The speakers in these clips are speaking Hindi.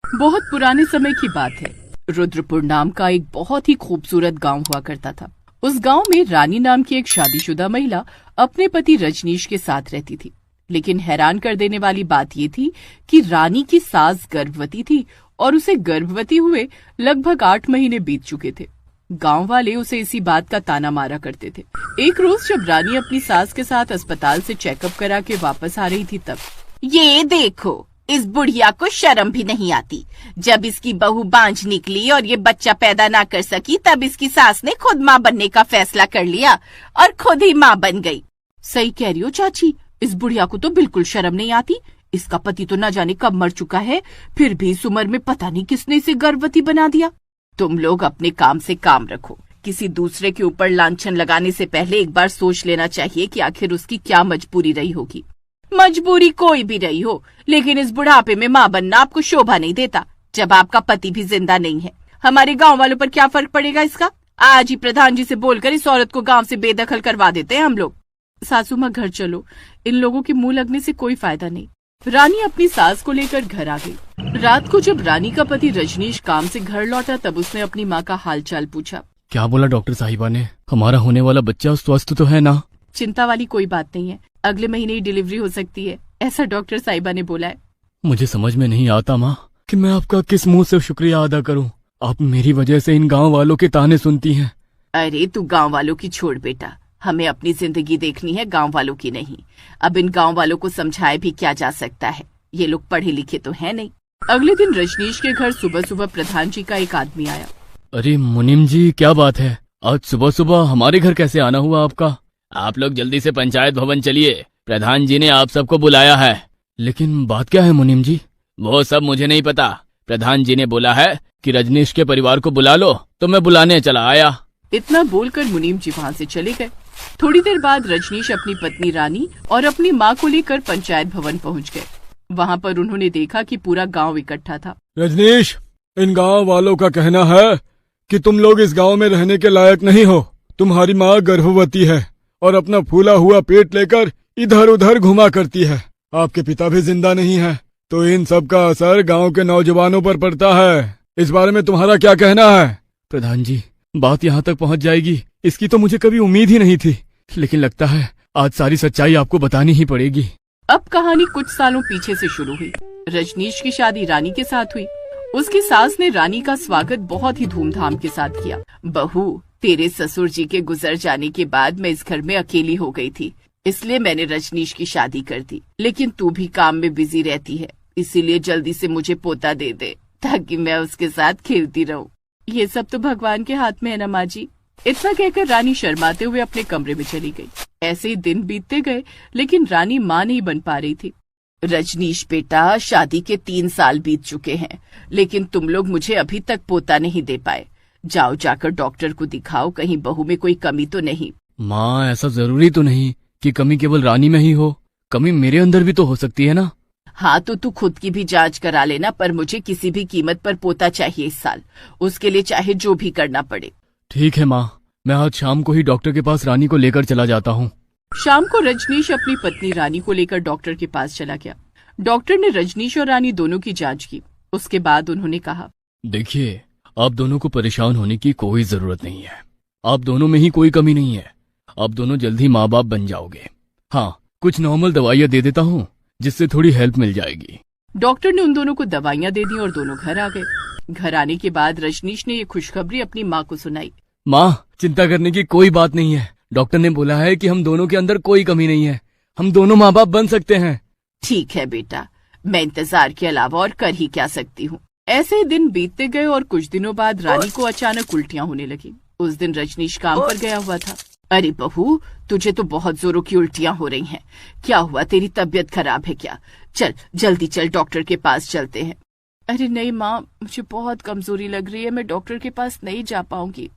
बहुत पुराने समय की बात है। रुद्रपुर नाम का एक बहुत ही खूबसूरत गांव हुआ करता था। उस गांव में रानी नाम की एक शादीशुदा महिला अपने पति रजनीश के साथ रहती थी। लेकिन हैरान कर देने वाली बात ये थी कि रानी की सास गर्भवती थी और उसे गर्भवती हुए लगभग 8 महीने बीत चुके थे। गांव वाले उसे इसी बात का ताना मारा करते थे। एक रोज जब रानी अपनी सास के साथ अस्पताल से चेकअप करा के वापस आ रही थी तब ये देखो, इस बुढ़िया को शर्म भी नहीं आती। जब इसकी बहू बांझ निकली और ये बच्चा पैदा ना कर सकी तब इसकी सास ने खुद माँ बनने का फैसला कर लिया और खुद ही माँ बन गई। सही कह रही हो चाची, इस बुढ़िया को तो बिल्कुल शर्म नहीं आती। इसका पति तो न जाने कब मर चुका है, फिर भी इस उम्र में पता नहीं किसने इसे गर्भवती बना दिया। तुम लोग अपने काम से काम रखो। किसी दूसरे के ऊपर लांछन लगाने से पहले एक बार सोच लेना चाहिए कि आखिर उसकी क्या मजबूरी रही होगी। मजबूरी कोई भी रही हो, लेकिन इस बुढ़ापे में माँ बनना आपको शोभा नहीं देता, जब आपका पति भी जिंदा नहीं है। हमारे गांव वालों पर क्या फर्क पड़ेगा इसका? आज ही प्रधान जी से बोलकर इस औरत को गांव से बेदखल करवा देते हैं हम लोग। सासू माँ घर चलो, इन लोगों के मुंह लगने से कोई फायदा नहीं। रानी अपनी सास को लेकर घर आ गई। रात को जब रानी का पति रजनीश काम से घर लौटा तब उसने अपनी माँ का हाल चाल पूछा। क्या बोला डॉक्टर साहिबा ने? हमारा होने वाला बच्चा स्वस्थ तो है ना? चिंता वाली कोई बात नहीं है, अगले महीने ही डिलीवरी हो सकती है, ऐसा डॉक्टर साहिबा ने बोला है। मुझे समझ में नहीं आता माँ कि मैं आपका किस मुंह से शुक्रिया अदा करूँ। आप मेरी वजह से इन गांव वालों के ताने सुनती हैं। अरे तू गांव वालों की छोड़ बेटा, हमें अपनी जिंदगी देखनी है, गांव वालों की नहीं। अब इन गांव वालों को समझाए भी क्या जा सकता है, ये लोग पढ़े लिखे तो है नहीं। अगले दिन रजनीश के घर सुबह सुबह प्रधान जी का एक आदमी आया। अरे मुनीम जी, क्या बात है? आज सुबह सुबह हमारे घर कैसे आना हुआ आपका? आप लोग जल्दी से पंचायत भवन चलिए, प्रधान जी ने आप सबको बुलाया है। लेकिन बात क्या है मुनीम जी? वो सब मुझे नहीं पता। प्रधान जी ने बोला है कि रजनीश के परिवार को बुला लो, तो मैं बुलाने चला आया। इतना बोलकर मुनीम जी वहाँ से चले गए। थोड़ी देर बाद रजनीश अपनी पत्नी रानी और अपनी माँ को लेकर पंचायत भवन पहुँच गए। वहाँ पर उन्होंने देखा कि पूरा गांव इकट्ठा था। रजनीश, इन गांव वालों का कहना है कि तुम लोग इस गांव में रहने के लायक नहीं हो। तुम्हारी माँ गर्भवती है और अपना फूला हुआ पेट लेकर इधर उधर घुमा करती है। आपके पिता भी जिंदा नहीं है, तो इन सब का असर गांव के नौजवानों पर पड़ता है। इस बारे में तुम्हारा क्या कहना है? प्रधान जी, बात यहाँ तक पहुँच जाएगी, इसकी तो मुझे कभी उम्मीद ही नहीं थी, लेकिन लगता है आज सारी सच्चाई आपको बतानी ही पड़ेगी। अब कहानी कुछ सालों पीछे से शुरू हुई। रजनीश की शादी रानी के साथ हुई। उसकी सास ने रानी का स्वागत बहुत ही धूमधाम के साथ किया। बहू, तेरे ससुर जी के गुजर जाने के बाद मैं इस घर में अकेली हो गई थी, इसलिए मैंने रजनीश की शादी कर दी। लेकिन तू भी काम में बिजी रहती है, इसीलिए जल्दी से मुझे पोता दे दे ताकि मैं उसके साथ खेलती रहूं। ये सब तो भगवान के हाथ में है ना माँ जी। इतना कहकर रानी शर्माते हुए अपने कमरे में चली गई। ऐसे ही दिन बीतते गए, लेकिन रानी माँ नहीं बन पा रही थी। रजनीश बेटा, शादी के 3 साल बीत चुके हैं, लेकिन तुम लोग मुझे अभी तक पोता नहीं दे पाए। जाओ, जाकर डॉक्टर को दिखाओ, कहीं बहू में कोई कमी तो नहीं। माँ, ऐसा जरूरी तो नहीं कि कमी केवल रानी में ही हो, कमी मेरे अंदर भी तो हो सकती है ना? हाँ, तो तू खुद की भी जांच करा लेना, पर मुझे किसी भी कीमत पर पोता चाहिए इस साल, उसके लिए चाहे जो भी करना पड़े। ठीक है माँ, मैं आज शाम को ही डॉक्टर के पास रानी को लेकर चला जाता हूँ। शाम को रजनीश अपनी पत्नी रानी को लेकर डॉक्टर के पास चला गया। डॉक्टर ने रजनीश और रानी दोनों की जांच की। उसके बाद उन्होंने कहा, देखिए, आप दोनों को परेशान होने की कोई जरूरत नहीं है। आप दोनों में ही कोई कमी नहीं है। आप दोनों जल्दी माँ बाप बन जाओगे। हाँ, कुछ नॉर्मल दवाइयाँ दे देता हूँ, जिससे थोड़ी हेल्प मिल जाएगी। डॉक्टर ने उन दोनों को दवाइयाँ दे दी और दोनों घर आ गए। घर आने के बाद रजनीश ने ये खुशखबरी अपनी माँ को सुनाई। माँ, चिंता करने की कोई बात नहीं है। डॉक्टर ने बोला है कि हम दोनों के अंदर कोई कमी नहीं है, हम दोनों माँ बाप बन सकते हैं। ठीक है बेटा, मैं इंतजार के अलावा और कर ही क्या सकती हूँ। ऐसे ही दिन बीतते गए और कुछ दिनों बाद रानी को अचानक उल्टियाँ होने लगी। उस दिन रजनीश काम पर गया हुआ था। अरे बहू, तुझे तो बहुत जोरों की उल्टियाँ हो रही हैं। क्या हुआ, तेरी तबीयत खराब है क्या? चल जल्दी चल, डॉक्टर के पास चलते हैं। अरे नहीं माँ, मुझे बहुत कमजोरी लग रही है, मैं डॉक्टर के पास नहीं जा पाऊंगी।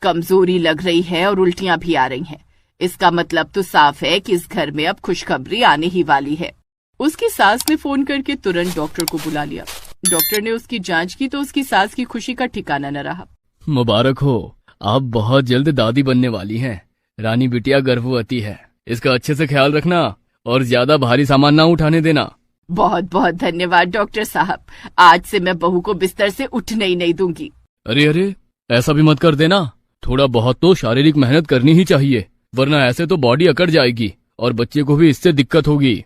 कमजोरी लग रही है और उल्टियाँ भी आ रही हैं, इसका मतलब तो साफ है कि इस घर में अब खुशखबरी आने ही वाली है। उसकी सास ने फोन करके तुरंत डॉक्टर को बुला लिया। डॉक्टर ने उसकी जांच की तो उसकी सास की खुशी का ठिकाना न रहा। मुबारक हो, आप बहुत जल्द दादी बनने वाली हैं। रानी बिटिया गर्भवती है, इसका अच्छे से ख्याल रखना और ज्यादा भारी सामान ना उठाने देना। बहुत बहुत धन्यवाद डॉक्टर साहब, आज से मैं बहू को बिस्तर से उठने ही नहीं दूंगी। अरे अरे, ऐसा भी मत कर देना। थोड़ा बहुत तो शारीरिक मेहनत करनी ही चाहिए, वरना ऐसे तो बॉडी अकड़ जाएगी और बच्चे को भी इससे दिक्कत होगी।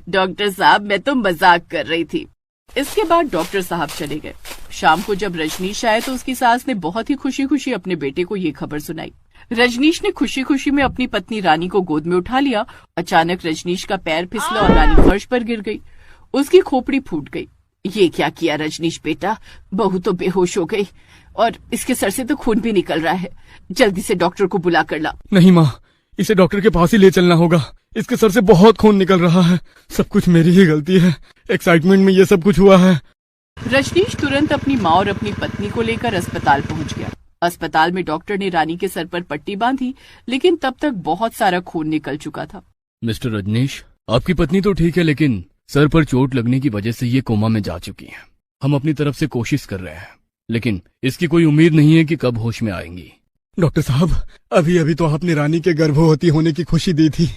डॉक्टर साहब, मैं तो मजाक कर रही थी। इसके बाद डॉक्टर साहब चले गए। शाम को जब रजनीश आए तो उसकी सास ने बहुत ही खुशी खुशी अपने बेटे को ये खबर सुनाई। रजनीश ने खुशी खुशी में अपनी पत्नी रानी को गोद में उठा लिया। अचानक रजनीश का पैर फिसला और रानी फर्श पर गिर गई। उसकी खोपड़ी फूट गई। ये क्या किया रजनीश बेटा, बहू तो बेहोश हो गई और इसके सर से तो खून भी निकल रहा है। जल्दी से डॉक्टर को बुला कर ला। नहीं माँ, इसे डॉक्टर के पास ही ले चलना होगा। इसके सर से बहुत खून निकल रहा है। सब कुछ मेरी ही गलती है, एक्साइटमेंट में ये सब कुछ हुआ है। रजनीश तुरंत अपनी माँ और अपनी पत्नी को लेकर अस्पताल पहुंच गया। अस्पताल में डॉक्टर ने रानी के सर पर पट्टी बांधी, लेकिन तब तक बहुत सारा खून निकल चुका था। मिस्टर रजनीश, आपकी पत्नी तो ठीक है, लेकिन सर पर चोट लगने की वजह से ये कोमा में जा चुकी है। हम अपनी तरफ से कोशिश कर रहे हैं, लेकिन इसकी कोई उम्मीद नहीं है कि कब होश में आएंगी। डॉक्टर साहब, अभी अभी तो आपने रानी के गर्भवती होने की खुशी दी थी,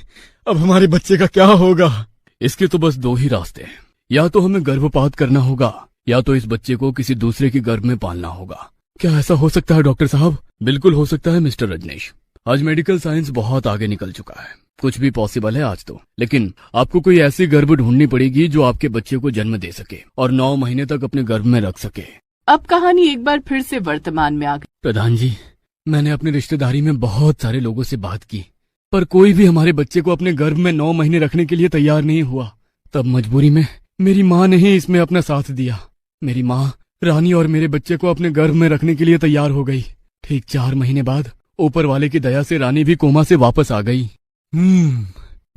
अब हमारे बच्चे का क्या होगा? इसके तो बस दो ही रास्ते हैं, या तो हमें गर्भपात करना होगा या तो इस बच्चे को किसी दूसरे के गर्भ में पालना होगा। क्या ऐसा हो सकता है डॉक्टर साहब? बिल्कुल हो सकता है मिस्टर रजनीश। आज मेडिकल साइंस बहुत आगे निकल चुका है, कुछ भी पॉसिबल है आज तो। लेकिन आपको कोई ऐसी गर्भ ढूंढनी पड़ेगी जो आपके बच्चे को जन्म दे सके और 9 महीने तक अपने गर्भ में रख सके। अब कहानी एक बार फिर से वर्तमान में आ गई। प्रधान जी, मैंने अपनी रिश्तेदारी में बहुत सारे लोगों से बात की, पर कोई भी हमारे बच्चे को अपने गर्भ में 9 महीने रखने के लिए तैयार नहीं हुआ। तब मजबूरी में मेरी माँ ने ही इसमें अपना साथ दिया। मेरी माँ रानी और मेरे बच्चे को अपने गर्भ में रखने के लिए तैयार हो गई। ठीक 4 महीने बाद ऊपर वाले की दया से रानी भी कोमा से वापस आ गई।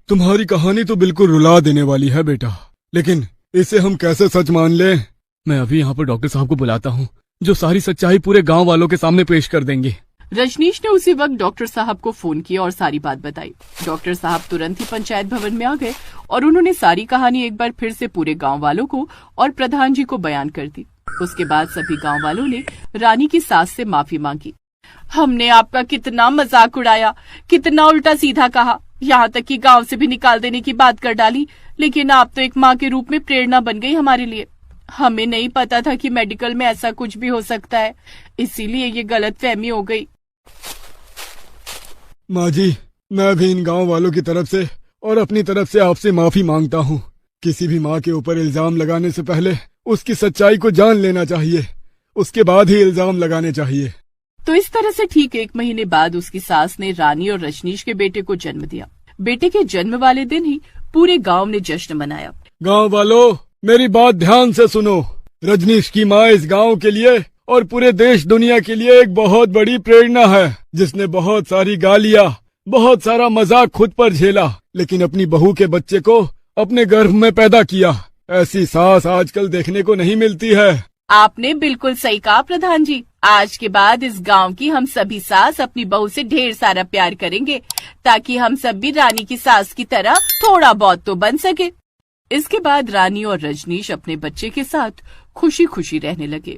तुम्हारी कहानी तो बिल्कुल रुला देने वाली है बेटा, लेकिन इसे हम कैसे सच मान लें? मैं अभी यहाँ पर डॉक्टर साहब को बुलाता हूँ, जो सारी सच्चाई पूरे गांव वालों के सामने पेश कर देंगे। रजनीश ने उसी वक्त डॉक्टर साहब को फोन किया और सारी बात बताई। डॉक्टर साहब तुरंत ही पंचायत भवन में आ गए और उन्होंने सारी कहानी एक बार फिर से पूरे गांव वालों को और प्रधान जी को बयान कर दी। उसके बाद सभी गांव वालों ने रानी की सास से माफी मांगी। हमने आपका कितना मजाक उड़ाया, कितना उल्टा सीधा कहा, यहाँ तक कि गांव से भी निकाल देने की बात कर डाली, लेकिन आप तो एक माँ के रूप में प्रेरणा बन गई हमारे लिए। हमें नहीं पता था कि मेडिकल में ऐसा कुछ भी हो सकता है, इसीलिए ये गलतफहमी हो गई। माँ जी, मैं भी इन गांव वालों की तरफ से और अपनी तरफ से आपसे माफी मांगता हूँ। किसी भी माँ के ऊपर इल्जाम लगाने से पहले उसकी सच्चाई को जान लेना चाहिए, उसके बाद ही इल्जाम लगाने चाहिए। तो इस तरह से ठीक 1 महीने बाद उसकी सास ने रानी और रजनीश के बेटे को जन्म दिया। बेटे के जन्म वाले दिन ही पूरे गांव ने जश्न मनाया। गांव वालों, मेरी बात ध्यान से सुनो। रजनीश की माँ इस गांव के लिए और पूरे देश दुनिया के लिए एक बहुत बड़ी प्रेरणा है, जिसने बहुत सारी गालियाँ, बहुत सारा मजाक खुद पर झेला, लेकिन अपनी बहू के बच्चे को अपने गर्भ में पैदा किया। ऐसी सास आजकल देखने को नहीं मिलती है। आपने बिल्कुल सही कहा प्रधान जी। आज के बाद इस गांव की हम सभी सास अपनी बहू से ढेर सारा प्यार करेंगे, ताकि हम सब भी रानी की सास की तरह थोड़ा बहुत तो बन सके। इसके बाद रानी और रजनीश अपने बच्चे के साथ खुशी खुशी रहने लगे।